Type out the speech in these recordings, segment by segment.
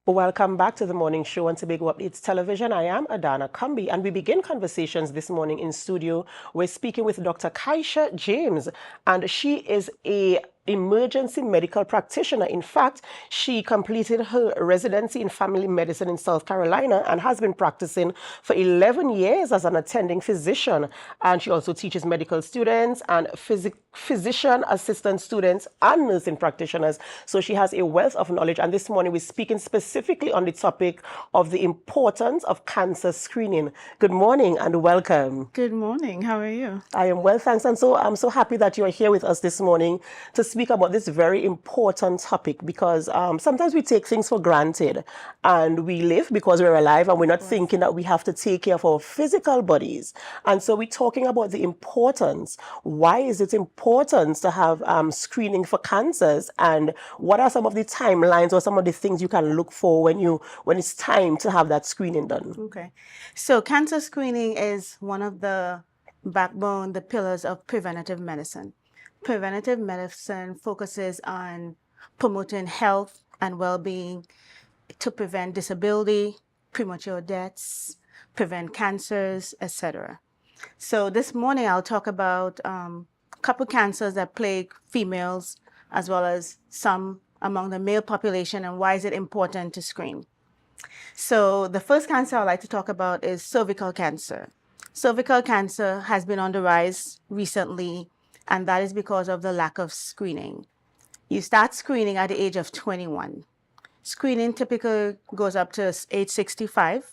Welcome back to the morning show on Tobago Updates Television. I am Adanna Combie, and we begin conversations this morning in studio. We're speaking with Dr. Kiasha James, and she is a emergency medical practitioner. In fact, she completed her residency in family medicine in South Carolina and has been practicing for 11 years as an attending physician. And she also teaches medical students and physician assistant students and nursing practitioners. So she has a wealth of knowledge. And this morning we're speaking specifically on the topic of the importance of cancer screening. Good morning and welcome. Good morning. How are you? I am well, thanks. And so I'm so happy that you are here with us this morning to speak about this very important topic because sometimes we take things for granted and we live because we're alive and we're not thinking that we have to take care of our physical bodies. And so we're talking about the importance. Why is it important to have screening for cancers, and what are some of the timelines or some of the things you can look for when it's time to have that screening done? Okay. So cancer screening is one of the backbone, the pillars of preventative medicine. Preventative medicine focuses on promoting health and well-being to prevent disability, premature deaths, prevent cancers, etc. So this morning I'll talk about a couple cancers that plague females as well as some among the male population and why is it important to screen. So the first cancer I'd like to talk about is cervical cancer. Cervical cancer has been on the rise recently, and that is because of the lack of screening. You start screening at the age of 21. Screening typically goes up to age 65.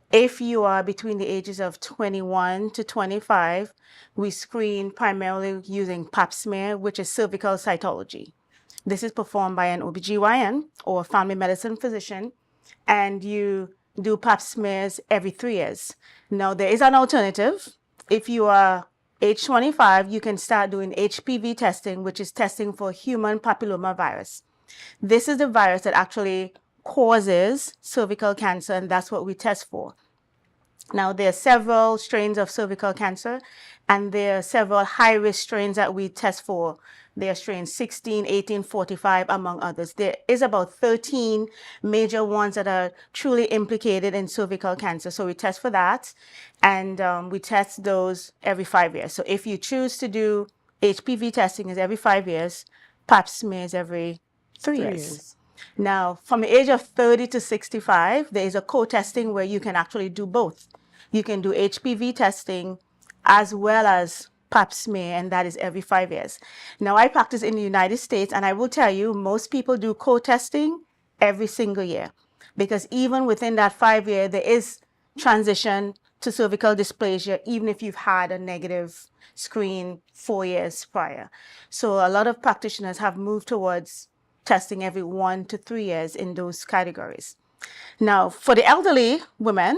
If you are between the ages of 21 to 25, we screen primarily using pap smear, which is cervical cytology. This is performed by an OBGYN or family medicine physician, and you do pap smears every 3 years. Now, there is an alternative. If you are age 25, you can start doing HPV testing, which is testing for human papilloma virus. This is the virus that actually causes cervical cancer, and that's what we test for. Now, there are several strains of cervical cancer, and there are several high-risk strains that we test for. There are strains 16, 18, 45, among others. There is about 13 major ones that are truly implicated in cervical cancer. So we test for that, and we test those every 5 years. So if you choose to do HPV testing is every 5 years, pap smear is every 3 years. Now, from the age of 30 to 65, there is a co-testing where you can actually do both. You can do HPV testing as well as pap smear, and that is every 5 years. Now, I practice in the United States, and I will tell you, most people do co-testing every single year, because even within that 5 year, there is transition to cervical dysplasia, even if you've had a negative screen 4 years prior. So a lot of practitioners have moved towards testing every 1 to 3 years in those categories. Now, for the elderly women,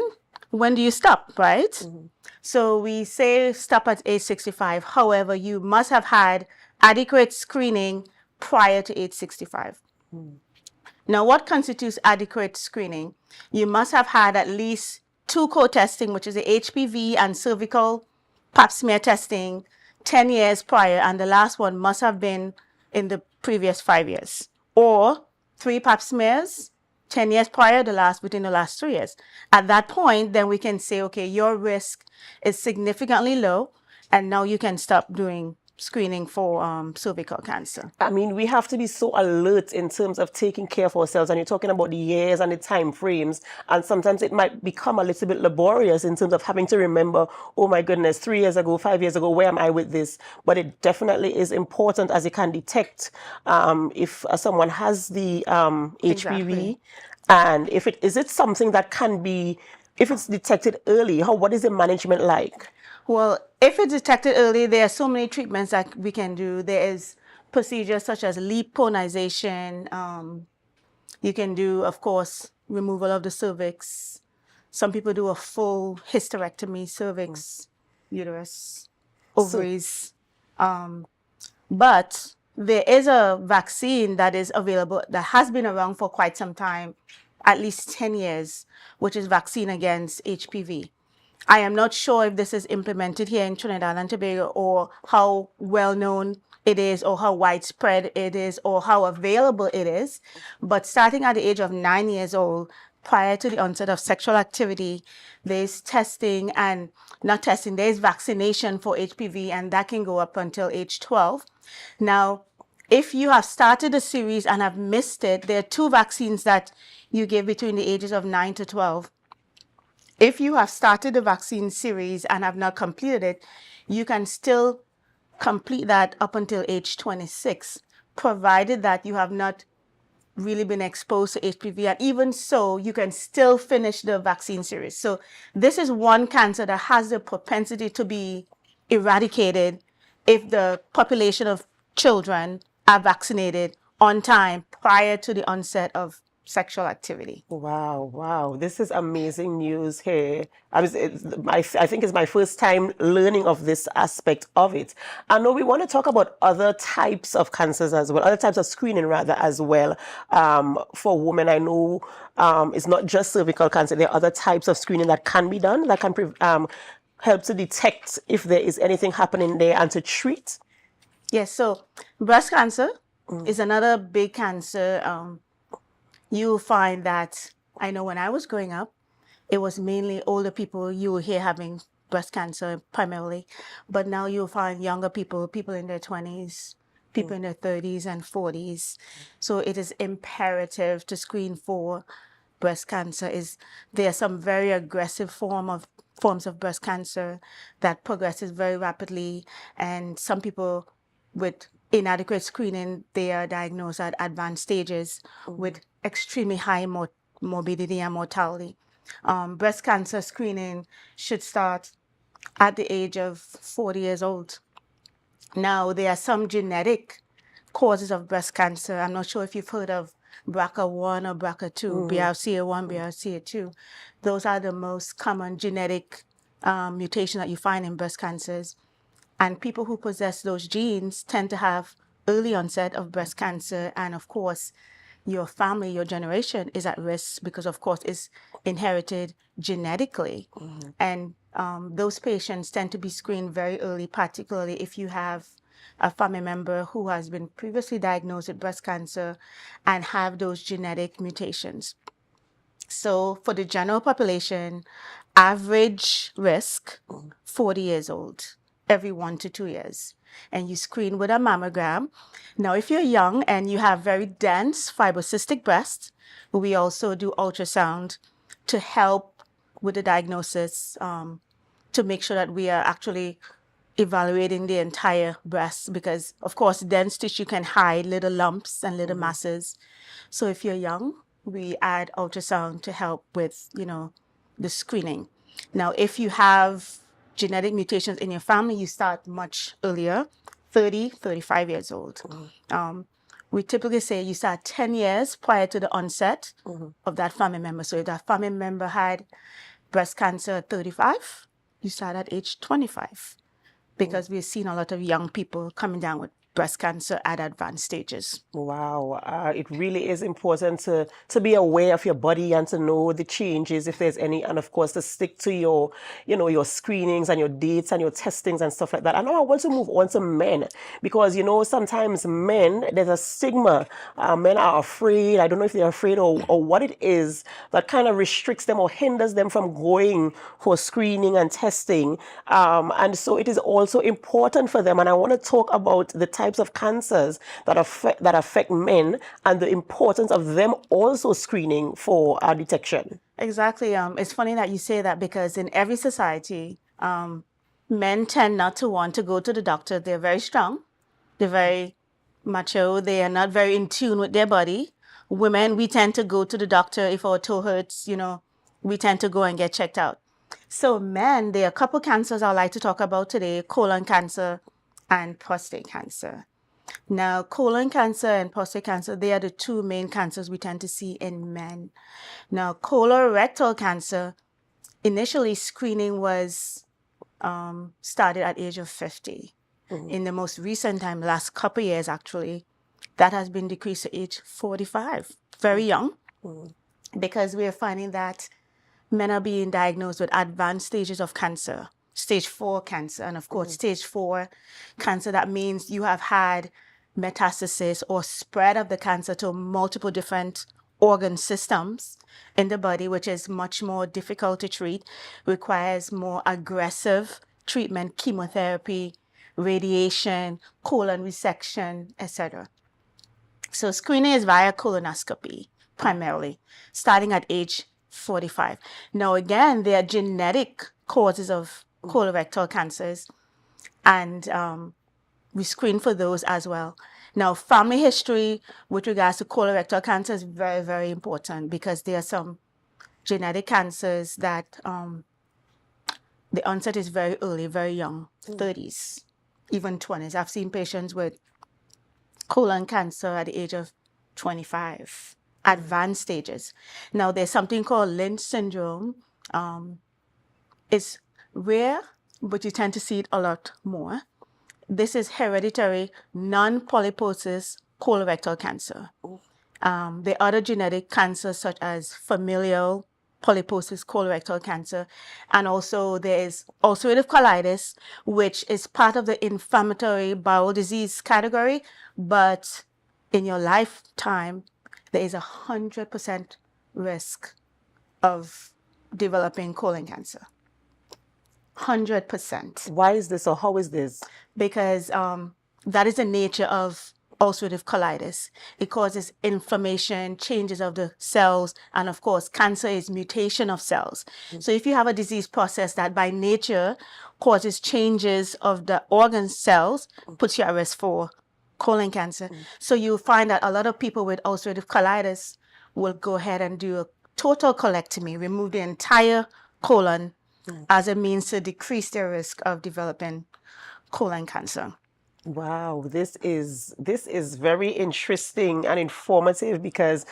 when do you stop, right? Mm-hmm. So we say stop at age 65. However, you must have had adequate screening prior to age 65. Mm. Now, what constitutes adequate screening? You must have had at least 2 co-testing, which is the HPV and cervical pap smear testing, 10 years prior, and the last one must have been in the previous 5 years. Or 3 pap smears, 10 years prior, within the last 3 years. At that point, then we can say, okay, your risk is significantly low, and now you can stop doing screening for cervical cancer. I mean, we have to be so alert in terms of taking care of ourselves, and you're talking about the years and the time frames, and sometimes it might become a little bit laborious in terms of having to remember, oh my goodness, 3 years ago, 5 years ago, where am I with this? But it definitely is important, as you can detect if someone has the HPV, exactly. And if is it something that can be, if it's detected early, what is the management like? Well, if it's detected early, there are so many treatments that we can do. There is procedures such as liponization. You can do, of course, removal of the cervix. Some people do a full hysterectomy, cervix, uterus, ovaries. But there is a vaccine that is available that has been around for quite some time, at least 10 years, which is vaccine against HPV. I am not sure if this is implemented here in Trinidad and Tobago or how well known it is or how widespread it is or how available it is. But starting at the age of 9 years old, prior to the onset of sexual activity, there's testing and not testing, there's vaccination for HPV, and that can go up until age 12. Now, if you have started a series and have missed it, there are 2 vaccines that you give between the ages of 9 to 12. If you have started the vaccine series and have not completed it, you can still complete that up until age 26, provided that you have not really been exposed to HPV. And even so, you can still finish the vaccine series. So this is one cancer that has the propensity to be eradicated if the population of children are vaccinated on time prior to the onset of sexual activity. Wow, wow. This is amazing news here. I think it's my first time learning of this aspect of it. I know we want to talk about other types of cancers as well, other types of screening rather as well. For women, I know it's not just cervical cancer. There are other types of screening that can be done that can help to detect if there is anything happening there and to treat. Yes, so breast cancer is another big cancer. You'll find that, I know when I was growing up, it was mainly older people you will hear having breast cancer primarily, but now you'll find younger people, people in their 20s, people in their 30s and 40s. So it is imperative to screen for breast cancer. There are some very aggressive forms of breast cancer that progresses very rapidly, and some people with inadequate screening, they are diagnosed at advanced stages with extremely high morbidity and mortality. Breast cancer screening should start at the age of 40 years old. Now, there are some genetic causes of breast cancer. I'm not sure if you've heard of BRCA1 or BRCA2, BRCA1, BRCA2. Those are the most common genetic mutation that you find in breast cancers. And people who possess those genes tend to have early onset of breast cancer. And of course, your family, your generation is at risk because, of course, it's inherited genetically. And those patients tend to be screened very early, particularly if you have a family member who has been previously diagnosed with breast cancer and have those genetic mutations. So for the general population, average risk, 40 years old, every 1 to 2 years. And you screen with a mammogram. Now, if you're young and you have very dense fibrocystic breasts, we also do ultrasound to help with the diagnosis, to make sure that we are actually evaluating the entire breast, because of course dense tissue can hide little lumps and little masses. So if you're young, we add ultrasound to help with, the screening. Now, if you have genetic mutations in your family, you start much earlier, 30, 35 years old. We typically say you start 10 years prior to the onset of that family member. So if that family member had breast cancer at 35, you start at age 25, because we've seen a lot of young people coming down with breast cancer at advanced stages. Wow, it really is important to be aware of your body and to know the changes if there's any, and of course to stick to your, your screenings and your dates and your testings and stuff like that. And now I want to move on to men, because sometimes men, there's a stigma. Men are afraid. I don't know if they're afraid or what it is that kind of restricts them or hinders them from going for screening and testing. And so it is also important for them. And I want to talk about the types of cancers that affect men and the importance of them also screening for detection. Exactly. It's funny that you say that, because in every society, men tend not to want to go to the doctor. They're very strong. They're very macho. They are not very in tune with their body. Women, we tend to go to the doctor if our toe hurts, we tend to go and get checked out. So men, there are a couple cancers I'd like to talk about today: colon cancer and prostate cancer. Now, colon cancer and prostate cancer, they are the 2 main cancers we tend to see in men. Now, colorectal cancer, initially screening was started at age of 50. In the most recent time, last couple years actually, that has been decreased to age 45, very young, because we are finding that men are being diagnosed with advanced stages of cancer stage 4 cancer. And of course, stage 4 cancer, that means you have had metastasis or spread of the cancer to multiple different organ systems in the body, which is much more difficult to treat, requires more aggressive treatment, chemotherapy, radiation, colon resection, etc. So screening is via colonoscopy primarily, starting at age 45. Now, again, there are genetic causes of colorectal cancers, and we screen for those as well. Now, family history with regards to colorectal cancer is very, very important, because there are some genetic cancers that the onset is very early, very young, 30s, even 20s. I've seen patients with colon cancer at the age of 25, advanced stages. Now, there's something called Lynch syndrome. It's rare, but you tend to see it a lot more. This is hereditary non-polyposis colorectal cancer. There are other genetic cancers such as familial polyposis colorectal cancer, and also there is ulcerative colitis, which is part of the inflammatory bowel disease category, but in your lifetime, there is 100% risk of developing colon cancer. 100%. Why is this, or how is this? Because that is the nature of ulcerative colitis. It causes inflammation, changes of the cells, and of course, cancer is mutation of cells. So if you have a disease process that by nature causes changes of the organ cells, puts you at risk for colon cancer. So you'll find that a lot of people with ulcerative colitis will go ahead and do a total colectomy, remove the entire colon as a means to decrease their risk of developing colon cancer. Wow, this is very interesting and informative, because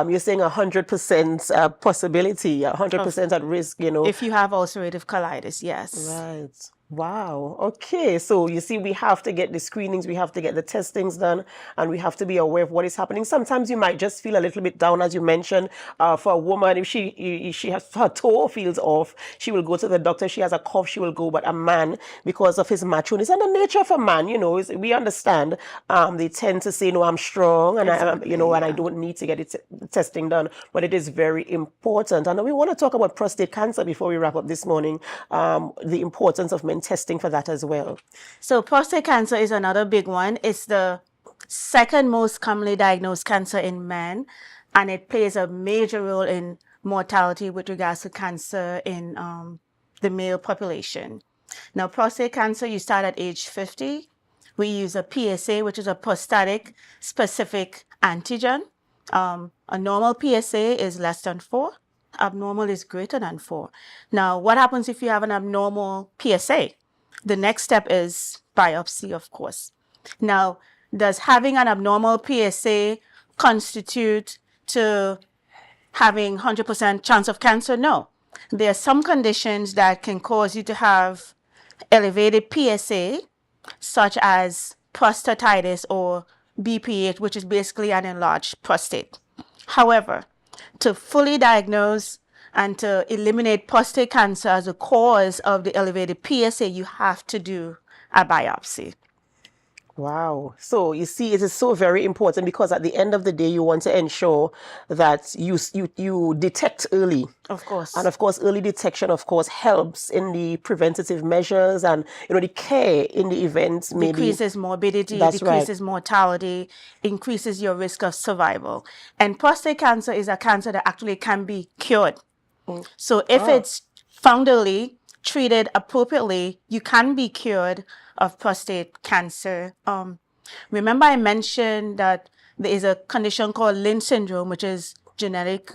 you're saying 100% possibility, 100% at risk, you know. If you have ulcerative colitis, yes. Right. Wow. Okay. So you see, we have to get the screenings, we have to get the testings done, and we have to be aware of what is happening. Sometimes you might just feel a little bit down, as you mentioned. For a woman, if she has her toe feels off, she will go to the doctor. She has a cough, she will go. But a man, because of his macho-ness and the nature of a man, you know, we understand. They tend to say, "No, I'm strong, and Exactly, and I don't need to get it testing done." But it is very important. And we want to talk about prostate cancer before we wrap up this morning. The importance of men testing for that as well. So prostate cancer is another big one. It's the second most commonly diagnosed cancer in men, and it plays a major role in mortality with regards to cancer in the male population. Now, prostate cancer, you start at age 50. We use a PSA, which is a prostatic specific antigen. A normal PSA is less than 4. Abnormal is greater than 4. Now, what happens if you have an abnormal PSA? The next step is biopsy, of course. Now, does having an abnormal PSA constitute to having 100% chance of cancer? No. There are some conditions that can cause you to have elevated PSA, such as prostatitis or BPH, which is basically an enlarged prostate. However, to fully diagnose and to eliminate prostate cancer as a cause of the elevated PSA, you have to do a biopsy. Wow. So you see, it is so very important, because at the end of the day, you want to ensure that you detect early. Of course. And of course, early detection, of course, helps in the preventative measures and, you know, the care in the event. Maybe decreases morbidity, decreases mortality, increases your risk of survival. And prostate cancer is a cancer that actually can be cured. So if it's found early, treated appropriately, you can be cured of prostate cancer. Remember I mentioned that there is a condition called Lynch syndrome, which is genetic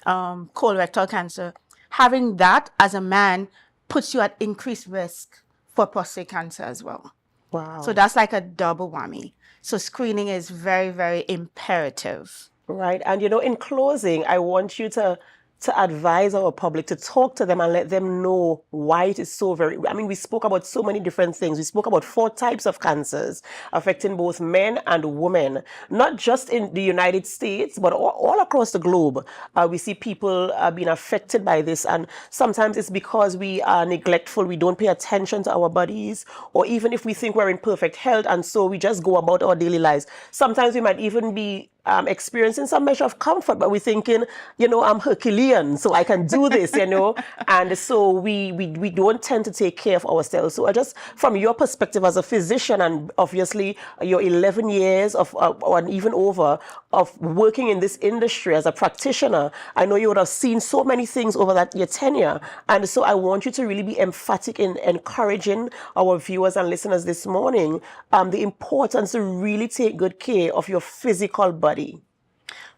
colorectal cancer. Having that as a man puts you at increased risk for prostate cancer as well. Wow. So that's like a double whammy. So screening is very, very imperative. Right. And, you know, in closing, I want you to to advise our public, to talk to them and let them know why it is so very. I mean, we spoke about so many different things. We spoke about 4 types of cancers affecting both men and women, not just in the United States, but all across the globe. We see people being affected by this, and sometimes it's because we are neglectful, we don't pay attention to our bodies, or even if we think we're in perfect health, and so we just go about our daily lives. Sometimes we might even be experiencing some measure of comfort, but we're thinking, I'm Herculean, so I can do this, and so we don't tend to take care of ourselves. So I just, from your perspective as a physician, and obviously your 11 years of, or even over, of working in this industry as a practitioner, I know you would have seen so many things over that your tenure, and so I want you to really be emphatic in encouraging our viewers and listeners this morning the importance to really take good care of your physical body.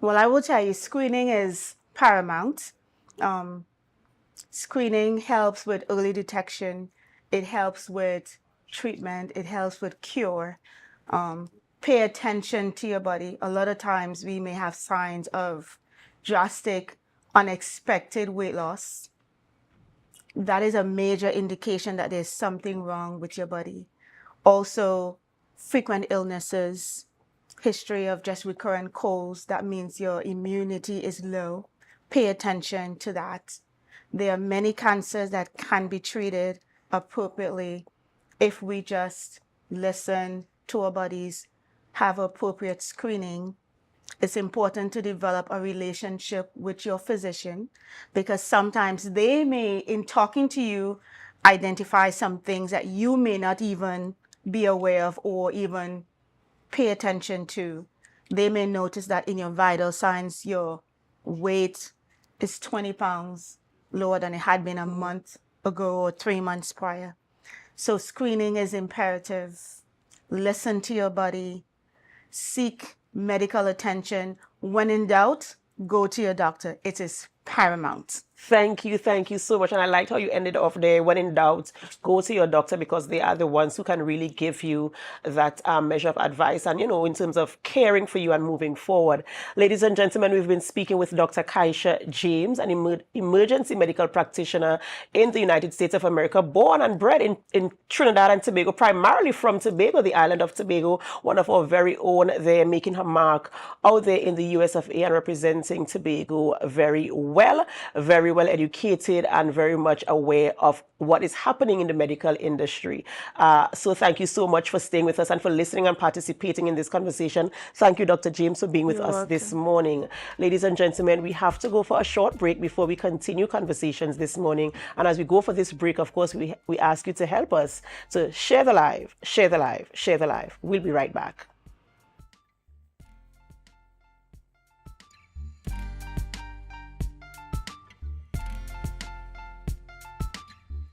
Well, I will tell you, screening is paramount. Screening helps with early detection. It helps with treatment. It helps with cure. Pay attention to your body. A lot of times we may have signs of drastic, unexpected weight loss. That is a major indication that there's something wrong with your body. Also, frequent illnesses, history of just recurrent colds, that means your immunity is low. Pay attention to that. There are many cancers that can be treated appropriately if we just listen to our bodies, have appropriate screening. It's important to develop a relationship with your physician, because sometimes they may, in talking to you, identify some things that you may not even be aware of or even pay attention to. They may notice that in your vital signs, your weight is 20 pounds lower than it had been a month ago or 3 months prior. So screening is imperative. Listen to your body. Seek medical attention. When in doubt, go to your doctor. It is paramount. Thank you so much. And I liked how you ended off there. When in doubt, go to your doctor, because they are the ones who can really give you that measure of advice and, in terms of caring for you and moving forward. Ladies and gentlemen, we've been speaking with Dr. Kiasha James, an emergency medical practitioner in the United States of America, born and bred in Trinidad and Tobago, primarily from Tobago, the island of Tobago, one of our very own there, making her mark out there in the US of A and representing Tobago very well, very well educated, and very much aware of what is happening in the medical industry. So thank you so much for staying with us and for listening and participating in this conversation. Thank you, Dr. James, for being with us this morning. Ladies and gentlemen, we have to go for a short break before we continue conversations this morning. And as we go for this break, of course, we ask you to help us to share the live, share the live, share the live. We'll be right back.